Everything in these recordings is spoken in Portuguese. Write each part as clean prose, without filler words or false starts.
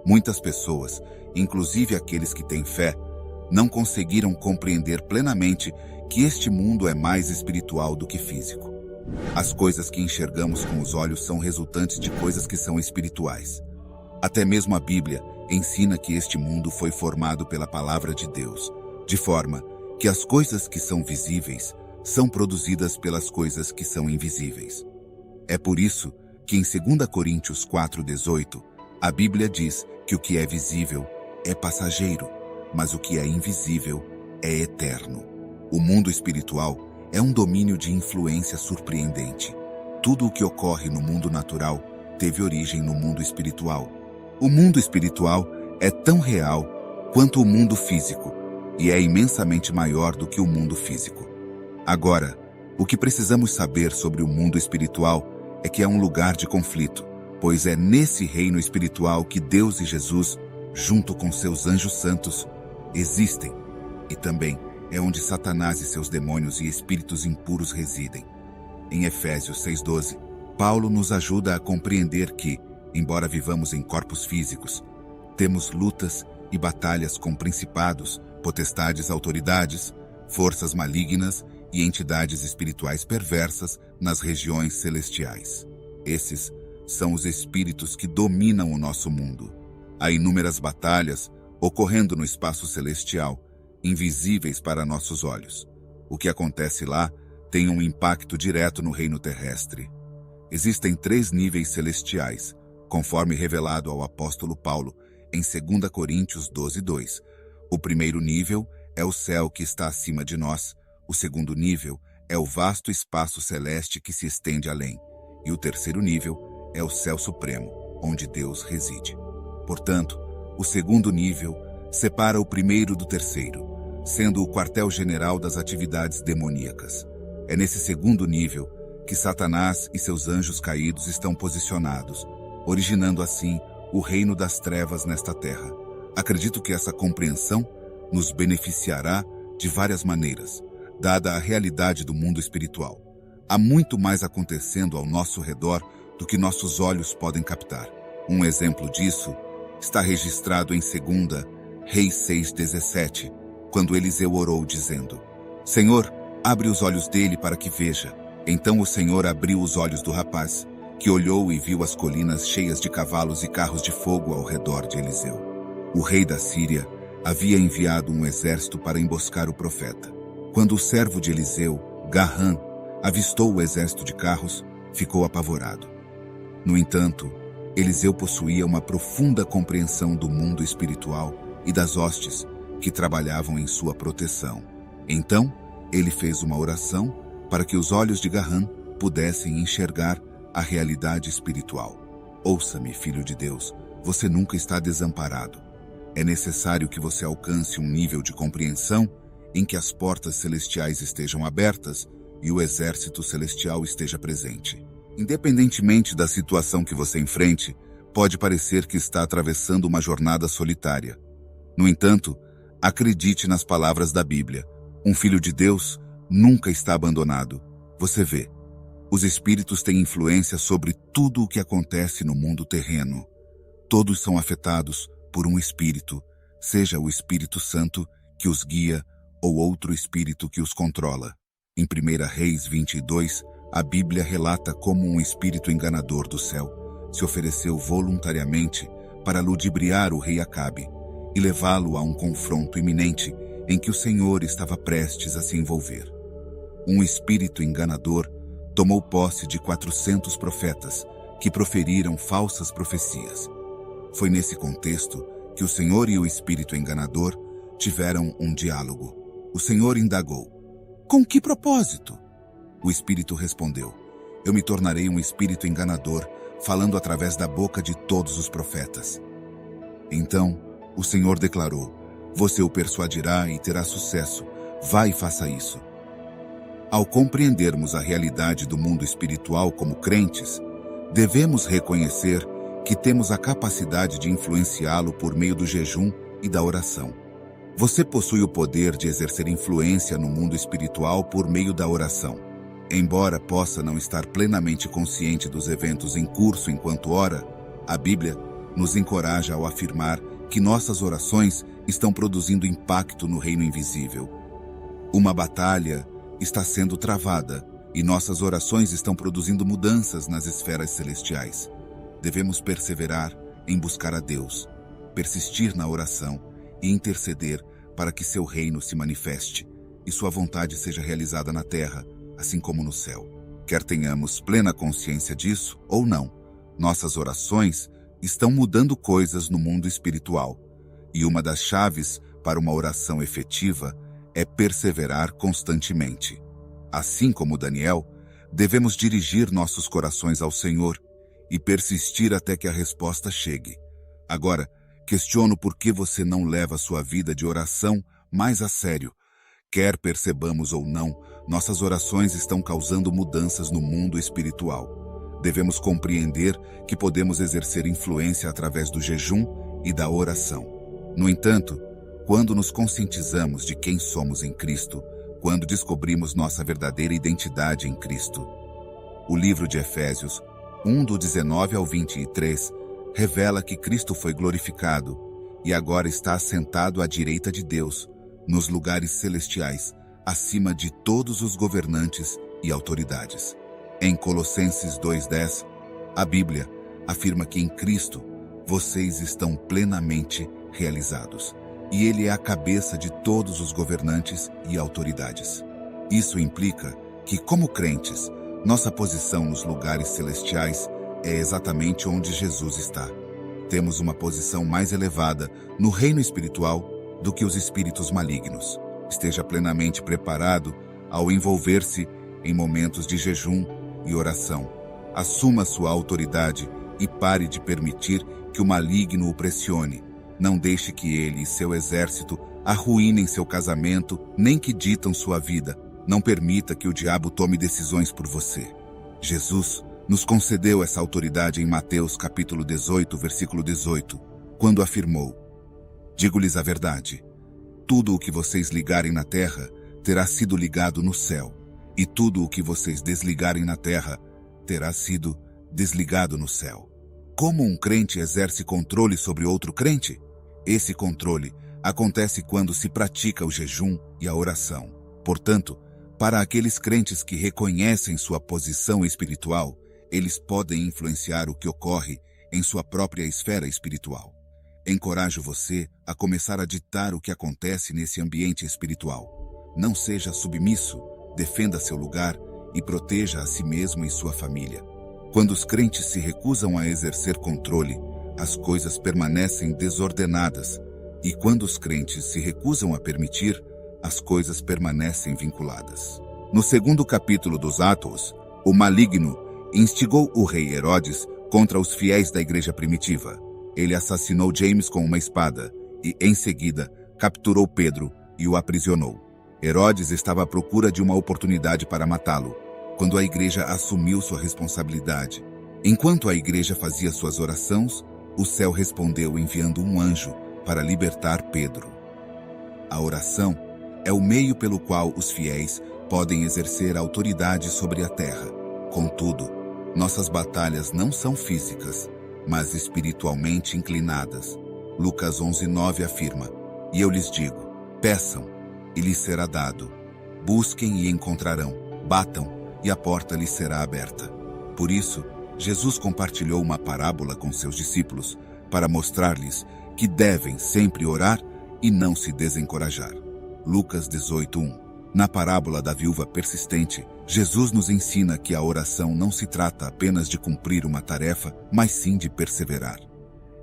Muitas pessoas, inclusive aqueles que têm fé, não conseguiram compreender plenamente que este mundo é mais espiritual do que físico. As coisas que enxergamos com os olhos são resultantes de coisas que são espirituais. Até mesmo a Bíblia ensina que este mundo foi formado pela palavra de Deus, de forma que as coisas que são visíveis são produzidas pelas coisas que são invisíveis. É por isso que em 2 Coríntios 4:18, a Bíblia diz que o que é visível é passageiro, mas o que é invisível é eterno. O mundo espiritual é um domínio de influência surpreendente. Tudo o que ocorre no mundo natural teve origem no mundo espiritual. O mundo espiritual é tão real quanto o mundo físico e é imensamente maior do que o mundo físico. Agora, o que precisamos saber sobre o mundo espiritual é que é um lugar de conflito, pois é nesse reino espiritual que Deus e Jesus, junto com seus anjos santos, existem, e também é onde Satanás e seus demônios e espíritos impuros residem. Em Efésios 6:12, Paulo nos ajuda a compreender que, embora vivamos em corpos físicos, temos lutas e batalhas com principados, potestades, autoridades, forças malignas e entidades espirituais perversas nas regiões celestiais. Esses são os espíritos que dominam o nosso mundo. Há inúmeras batalhas ocorrendo no espaço celestial, invisíveis para nossos olhos. O que acontece lá tem um impacto direto no reino terrestre. Existem 3 níveis celestiais, conforme revelado ao apóstolo Paulo em 2 Coríntios 12:2. O primeiro nível é o céu que está acima de nós, o segundo nível é o vasto espaço celeste que se estende além, e o terceiro nível é o céu supremo, onde Deus reside. Portanto, o segundo nível separa o primeiro do terceiro, sendo o quartel-general das atividades demoníacas. É nesse segundo nível que Satanás e seus anjos caídos estão posicionados, originando assim o reino das trevas nesta terra. Acredito que essa compreensão nos beneficiará de várias maneiras, dada a realidade do mundo espiritual. Há muito mais acontecendo ao nosso redor do que nossos olhos podem captar. Um exemplo disso está registrado em 2 Reis 6:17, quando Eliseu orou dizendo: Senhor, abre os olhos dele para que veja. Então o Senhor abriu os olhos do rapaz, que olhou e viu as colinas cheias de cavalos e carros de fogo ao redor de Eliseu. O rei da Síria havia enviado um exército para emboscar o profeta. Quando o servo de Eliseu, Garrã, avistou o exército de carros, ficou apavorado. No entanto, Eliseu possuía uma profunda compreensão do mundo espiritual e das hostes que trabalhavam em sua proteção. Então, ele fez uma oração para que os olhos de Garrã pudessem enxergar a realidade espiritual. Ouça-me, filho de Deus, você nunca está desamparado. É necessário que você alcance um nível de compreensão em que as portas celestiais estejam abertas e o exército celestial esteja presente. Independentemente da situação que você enfrente, pode parecer que está atravessando uma jornada solitária. No entanto, acredite nas palavras da Bíblia. Um filho de Deus nunca está abandonado. Você vê, os espíritos têm influência sobre tudo o que acontece no mundo terreno. Todos são afetados por um espírito, seja o Espírito Santo que os guia ou outro espírito que os controla. Em 1 Reis 22, a Bíblia relata como um espírito enganador do céu se ofereceu voluntariamente para ludibriar o rei Acabe e levá-lo a um confronto iminente em que o Senhor estava prestes a se envolver. Um espírito enganador tomou posse de 400 profetas que proferiram falsas profecias. Foi nesse contexto que o Senhor e o espírito enganador tiveram um diálogo. O Senhor indagou: com que propósito? O espírito respondeu: eu me tornarei um espírito enganador, falando através da boca de todos os profetas. Então, o Senhor declarou: você o persuadirá e terá sucesso. Vá e faça isso. Ao compreendermos a realidade do mundo espiritual como crentes, devemos reconhecer que temos a capacidade de influenciá-lo por meio do jejum e da oração. Você possui o poder de exercer influência no mundo espiritual por meio da oração. Embora possa não estar plenamente consciente dos eventos em curso enquanto ora, a Bíblia nos encoraja ao afirmar que nossas orações estão produzindo impacto no reino invisível. Uma batalha está sendo travada e nossas orações estão produzindo mudanças nas esferas celestiais. Devemos perseverar em buscar a Deus, persistir na oração e interceder para que seu reino se manifeste e sua vontade seja realizada na terra, assim como no céu. Quer tenhamos plena consciência disso ou não, nossas orações estão mudando coisas no mundo espiritual, e uma das chaves para uma oração efetiva é perseverar constantemente. Assim como Daniel, devemos dirigir nossos corações ao Senhor e persistir até que a resposta chegue. Agora, questiono por que você não leva sua vida de oração mais a sério. Quer percebamos ou não, nossas orações estão causando mudanças no mundo espiritual. Devemos compreender que podemos exercer influência através do jejum e da oração. No entanto, quando nos conscientizamos de quem somos em Cristo, quando descobrimos nossa verdadeira identidade em Cristo, o livro de Efésios 1, do 19 ao 23, revela que Cristo foi glorificado e agora está assentado à direita de Deus, nos lugares celestiais, acima de todos os governantes e autoridades. Em Colossenses 2:10, a Bíblia afirma que em Cristo vocês estão plenamente realizados, e Ele é a cabeça de todos os governantes e autoridades. Isso implica que, como crentes, nossa posição nos lugares celestiais é exatamente onde Jesus está. Temos uma posição mais elevada no reino espiritual do que os espíritos malignos. Esteja plenamente preparado ao envolver-se em momentos de jejum e oração. Assuma sua autoridade e pare de permitir que o maligno o pressione. Não deixe que ele e seu exército arruinem seu casamento, nem que ditam sua vida. Não permita que o diabo tome decisões por você. Jesus nos concedeu essa autoridade em Mateus capítulo 18, versículo 18, quando afirmou: digo-lhes a verdade, tudo o que vocês ligarem na terra terá sido ligado no céu, e tudo o que vocês desligarem na terra terá sido desligado no céu. Como um crente exerce controle sobre outro crente? Esse controle acontece quando se pratica o jejum e a oração. Portanto, para aqueles crentes que reconhecem sua posição espiritual, eles podem influenciar o que ocorre em sua própria esfera espiritual. Encorajo você a começar a ditar o que acontece nesse ambiente espiritual. Não seja submisso, defenda seu lugar e proteja a si mesmo e sua família. Quando os crentes se recusam a exercer controle, as coisas permanecem desordenadas, e quando os crentes se recusam a permitir, as coisas permanecem vinculadas. No segundo capítulo dos Atos, o maligno instigou o rei Herodes contra os fiéis da igreja primitiva. Ele assassinou James com uma espada e, em seguida, capturou Pedro e o aprisionou. Herodes estava à procura de uma oportunidade para matá-lo, quando a igreja assumiu sua responsabilidade. Enquanto a igreja fazia suas orações, o céu respondeu enviando um anjo para libertar Pedro. A oração é o meio pelo qual os fiéis podem exercer autoridade sobre a terra. Contudo, nossas batalhas não são físicas, mas espiritualmente inclinadas. Lucas 11:9 afirma: e eu lhes digo, peçam, e lhes será dado. Busquem e encontrarão. Batam, e a porta lhes será aberta. Por isso, Jesus compartilhou uma parábola com seus discípulos para mostrar-lhes que devem sempre orar e não se desencorajar. Lucas 18:1. Na parábola da viúva persistente, Jesus nos ensina que a oração não se trata apenas de cumprir uma tarefa, mas sim de perseverar.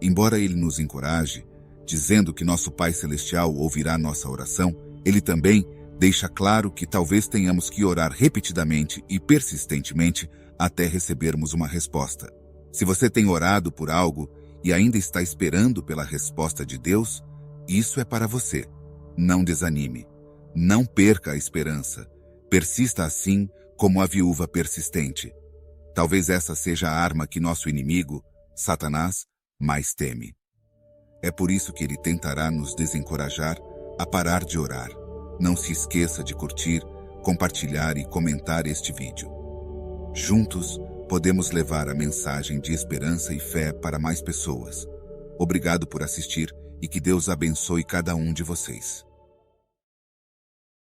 Embora ele nos encoraje, dizendo que nosso Pai Celestial ouvirá nossa oração, ele também deixa claro que talvez tenhamos que orar repetidamente e persistentemente até recebermos uma resposta. Se você tem orado por algo e ainda está esperando pela resposta de Deus, isso é para você. Não desanime. Não perca a esperança. Persista assim como a viúva persistente. Talvez essa seja a arma que nosso inimigo, Satanás, mais teme. É por isso que ele tentará nos desencorajar a parar de orar. Não se esqueça de curtir, compartilhar e comentar este vídeo. Juntos, podemos levar a mensagem de esperança e fé para mais pessoas. Obrigado por assistir e que Deus abençoe cada um de vocês.